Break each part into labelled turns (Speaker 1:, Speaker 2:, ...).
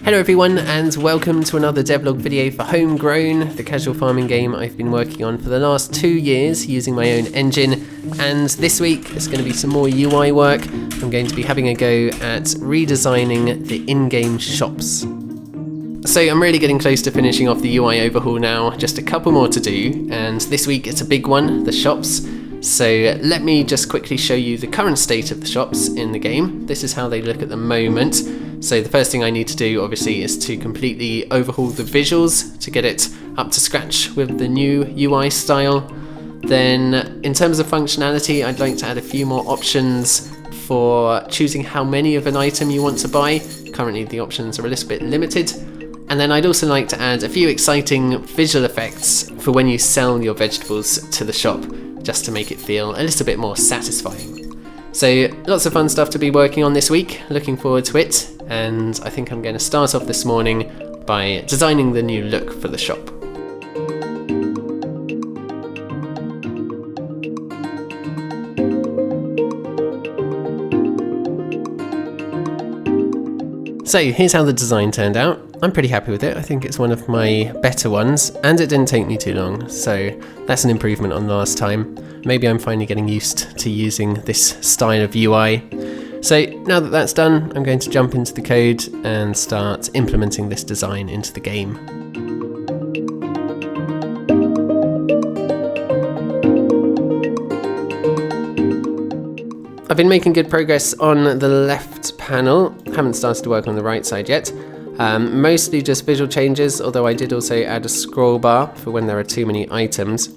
Speaker 1: Hello everyone and welcome to another devlog video for Homegrown, the casual farming game I've been working on for the last 2 years using my own engine, and this week there's going to be some more UI work. I'm going to be having a go at redesigning the in-game shops. So I'm really getting close to finishing off the UI overhaul now, just a couple more to do, and this week it's a big one, the shops. So let me just quickly show you the current state of the shops in the game. This is how they look at the moment. So the first thing I need to do obviously is to completely overhaul the visuals to get it up to scratch with the new UI style. Then in terms of functionality, I'd like to add a few more options for choosing how many of an item you want to buy. Currently the options are a little bit limited. And then I'd also like to add a few exciting visual effects for when you sell your vegetables to the shop, just to make it feel a little bit more satisfying. So lots of fun stuff to be working on this week, looking forward to it, and I think I'm going to start off this morning by designing the new look for the shop. So here's how the design turned out. I'm pretty happy with it. I think it's one of my better ones, and it didn't take me too long, so that's an improvement on last time. Maybe I'm finally getting used to using this style of UI. So now that that's done, I'm going to jump into the code and start implementing this design into the game. I've been making good progress on the left panel, haven't started to work on the right side yet. Mostly just visual changes, although I did also add a scroll bar for when there are too many items.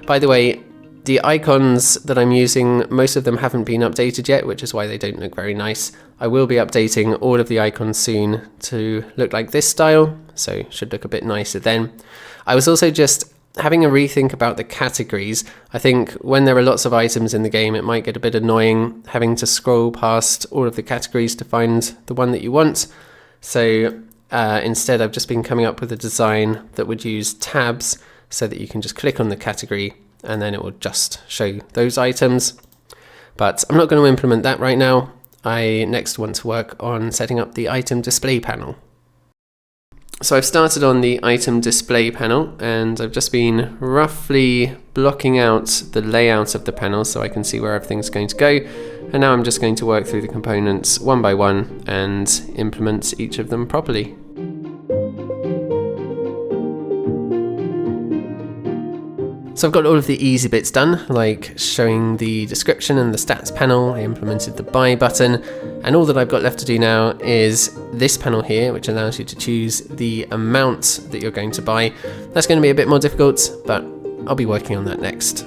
Speaker 1: By the way, the icons that I'm using, most of them haven't been updated yet, which is why they don't look very nice. I will be updating all of the icons soon to look like this style, so should look a bit nicer then. I was also just having a rethink about the categories. I think when there are lots of items in the game, it might get a bit annoying having to scroll past all of the categories to find the one that you want. So instead, I've just been coming up with a design that would use tabs so that you can just click on the category and then it will just show those items. But I'm not going to implement that right now. I next want to work on setting up the item display panel. So I've started on the item display panel and I've just been roughly blocking out the layout of the panel so I can see where everything's going to go. And now I'm just going to work through the components one by one and implement each of them properly. So I've got all of the easy bits done, like showing the description and the stats panel. I implemented the buy button, and all that I've got left to do now is this panel here, which allows you to choose the amount that you're going to buy. That's going to be a bit more difficult, but I'll be working on that next.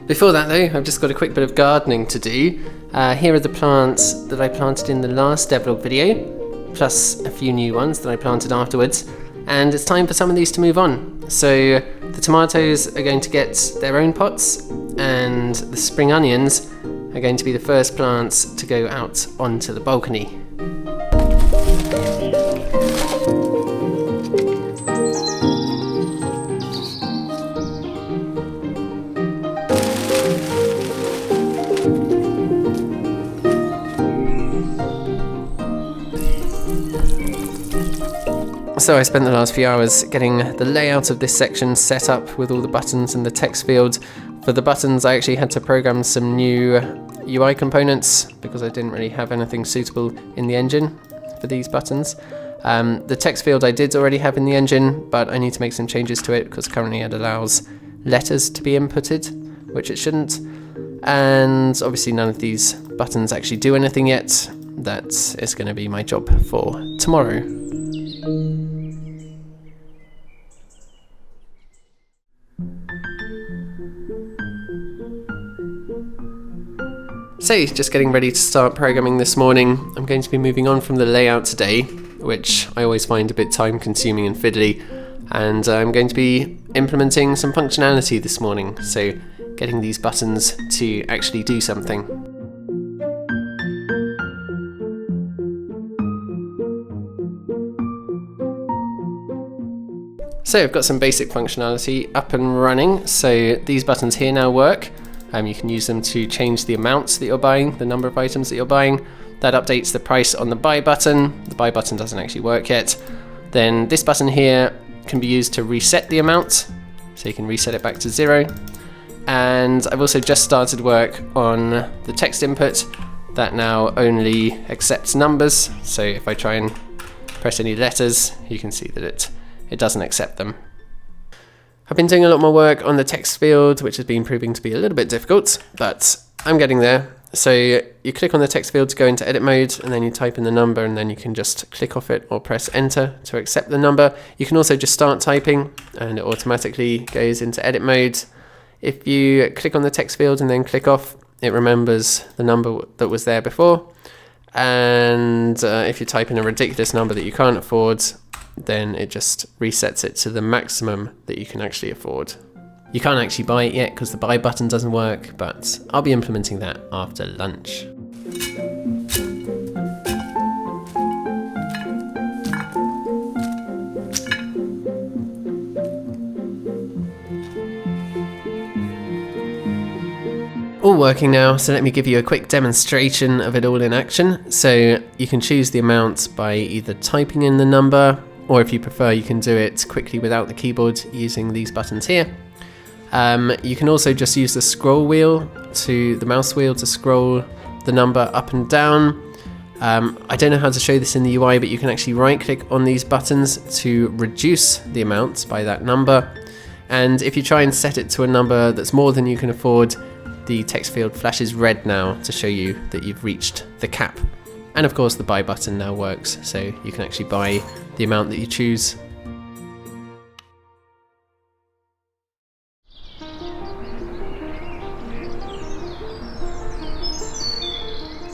Speaker 1: Before that though, I've just got a quick bit of gardening to do. Here are the plants that I planted in the last devlog video, plus a few new ones that I planted afterwards. And it's time for some of these to move on. So the tomatoes are going to get their own pots, and the spring onions are going to be the first plants to go out onto the balcony. So I spent the last few hours getting the layout of this section set up with all the buttons and the text field. For the buttons, I actually had to program some new UI components because I didn't really have anything suitable in the engine for these buttons. The text field I did already have in the engine, but I need to make some changes to it because currently it allows letters to be inputted, which it shouldn't. And obviously none of these buttons actually do anything yet. That is going to be my job for tomorrow. So, just getting ready to start programming this morning. I'm going to be moving on from the layout today, which I always find a bit time consuming and fiddly, and I'm going to be implementing some functionality this morning, so getting these buttons to actually do something. So I've got some basic functionality up and running, so these buttons here now work. You can use them to change the amounts that you're buying, the number of items that you're buying. That updates the price on the buy button. The buy button doesn't actually work yet. Then this button here can be used to reset the amount, so you can reset it back to 0. And I've also just started work on the text input that now only accepts numbers. So if I try and press any letters, you can see that it doesn't accept them. I've been doing a lot more work on the text field, which has been proving to be a little bit difficult, but I'm getting there. So you click on the text field to go into edit mode, and then you type in the number, and then you can just click off it or press enter to accept the number. You can also just start typing and it automatically goes into edit mode. If you click on the text field and then click off, it remembers the number that was there before. And if you type in a ridiculous number that you can't afford, then it just resets it to the maximum that you can actually afford. You can't actually buy it yet because the buy button doesn't work, but I'll be implementing that after lunch. All working now, so let me give you a quick demonstration of it all in action. So you can choose the amount by either typing in the number, or if you prefer, you can do it quickly without the keyboard using these buttons here. You can also just use the scroll wheel the mouse wheel to scroll the number up and down. I don't know how to show this in the UI, but you can actually right click on these buttons to reduce the amount by that number. And if you try and set it to a number that's more than you can afford, the text field flashes red now to show you that you've reached the cap. And of course the buy button now works, so you can actually buy the amount that you choose.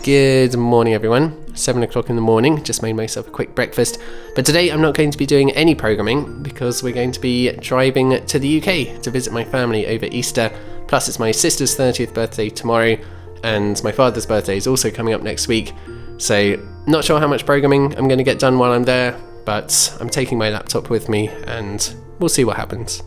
Speaker 1: Good morning everyone, 7 o'clock in the morning, just made myself a quick breakfast. But today I'm not going to be doing any programming because we're going to be driving to the UK to visit my family over Easter. Plus it's my sister's 30th birthday tomorrow and my father's birthday is also coming up next week. So not sure how much programming I'm going to get done while I'm there, but I'm taking my laptop with me and we'll see what happens.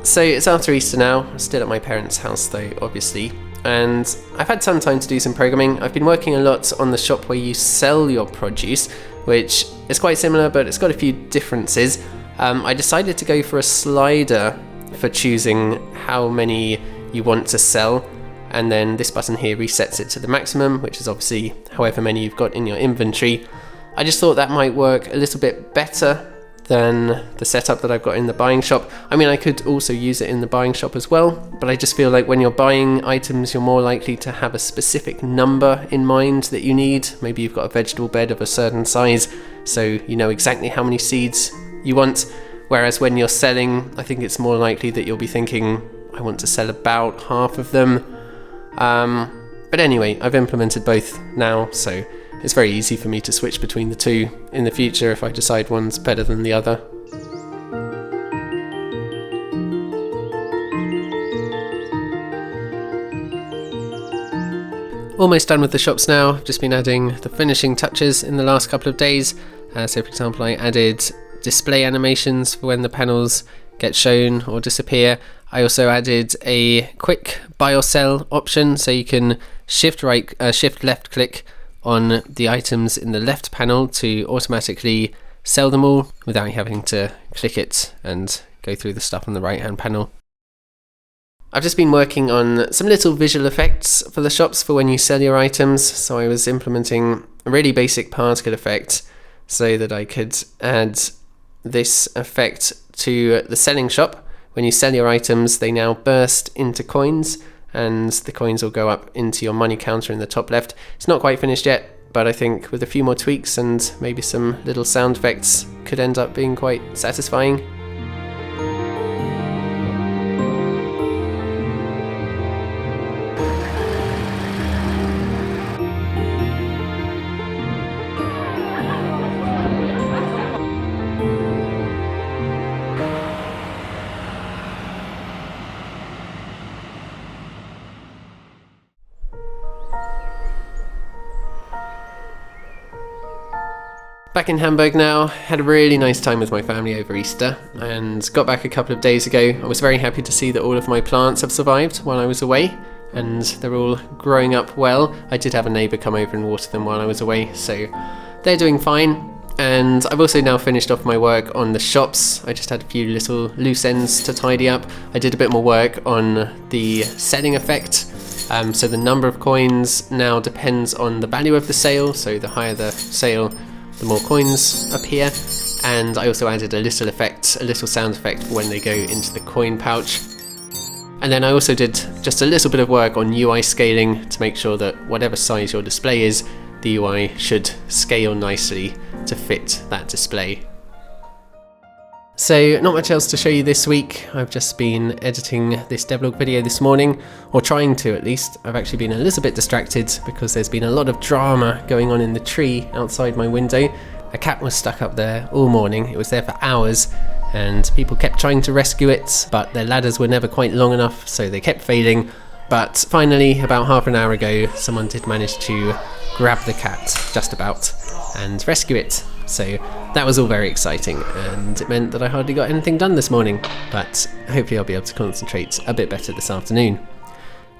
Speaker 1: So it's after Easter now, still at my parents' house though, obviously, and I've had some time to do some programming. I've been working a lot on the shop where you sell your produce, which is quite similar, but it's got a few differences. I decided to go for a slider for choosing how many you want to sell, and then this button here resets it to the maximum, which is obviously however many you've got in your inventory. I just thought that might work a little bit better than the setup that I've got in the buying shop. I mean, I could also use it in the buying shop as well, but I just feel like when you're buying items, you're more likely to have a specific number in mind that you need. Maybe you've got a vegetable bed of a certain size, so you know exactly how many seeds you want. Whereas when you're selling, I think it's more likely that you'll be thinking, I want to sell about half of them. But anyway, I've implemented both now, so it's very easy for me to switch between the two in the future if I decide one's better than the other. Almost done with the shops now. I've just been adding the finishing touches in the last couple of days. So for example, I added display animations for when the panels get shown or disappear. I also added a quick buy or sell option, so you can shift left click on the items in the left panel to automatically sell them all without having to click it and go through the stuff on the right hand panel. I've just been working on some little visual effects for the shops for when you sell your items. So I was implementing a really basic particle effect so that I could add this effect to the selling shop. When you sell your items, they now burst into coins, and the coins will go up into your money counter in the top left. It's not quite finished yet, but I think with a few more tweaks and maybe some little sound effects could end up being quite satisfying. Back in Hamburg now, had a really nice time with my family over Easter and got back a couple of days ago. I was very happy to see that all of my plants have survived while I was away and they're all growing up well. I did have a neighbour come over and water them while I was away, so they're doing fine. And I've also now finished off my work on the shops. I just had a few little loose ends to tidy up. I did a bit more work on the selling effect. So the number of coins now depends on the value of the sale, so the higher the sale, the more coins appear. And I also added a little sound effect for when they go into the coin pouch. And then I also did just a little bit of work on UI scaling to make sure that whatever size your display is, the UI should scale nicely to fit that display. So not much else to show you this week. I've just been editing this devlog video this morning, or trying to at least. I've actually been a little bit distracted because there's been a lot of drama going on in the tree outside my window. A cat was stuck up there all morning. It was there for hours and people kept trying to rescue it, but their ladders were never quite long enough, so they kept failing. But finally, about half an hour ago, someone did manage to grab the cat, just about, and rescue it. So that was all very exciting, and it meant that I hardly got anything done this morning, but hopefully I'll be able to concentrate a bit better this afternoon.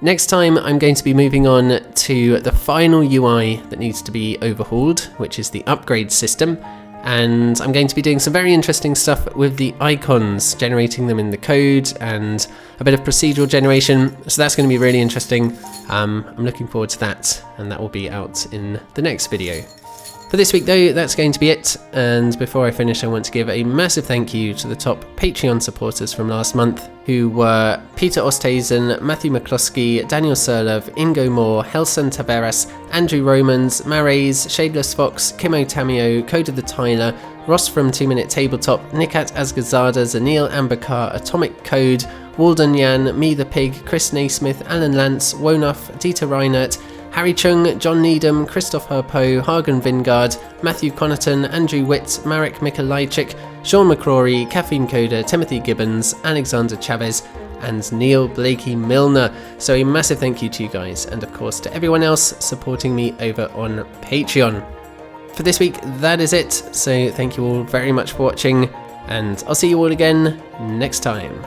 Speaker 1: Next time I'm going to be moving on to the final UI that needs to be overhauled, which is the upgrade system, and I'm going to be doing some very interesting stuff with the icons, generating them in the code and a bit of procedural generation, so that's going to be really interesting. I'm looking forward to that, and that will be out in the next video. For this week though, that's going to be it, and before I finish I want to give a massive thank you to the top Patreon supporters from last month, who were Peter Osthuizen, Matthew McCloskey, Daniel Serlov, Ingo Moore, Helson Taveras, Andrew Romans, Marais, Shadeless Fox, Kimo Tamio, Code of the Tyler, Ross from 2 Minute Tabletop, Nikat Asgazada, Zanil Ambakar, Atomic Code, Walden Yan, Me the Pig, Chris Naismith, Alan Lance, Wonuff, Dieter Reinert, Harry Chung, John Needham, Christoph Herpo, Hagen Vingard, Matthew Connaughton, Andrew Witt, Marek Mikolajczyk, Sean McCrory, Caffeine Coder, Timothy Gibbons, Alexander Chavez, and Neil Blakey Milner. So a massive thank you to you guys, and of course to everyone else supporting me over on Patreon. For this week, that is it. So thank you all very much for watching, and I'll see you all again next time.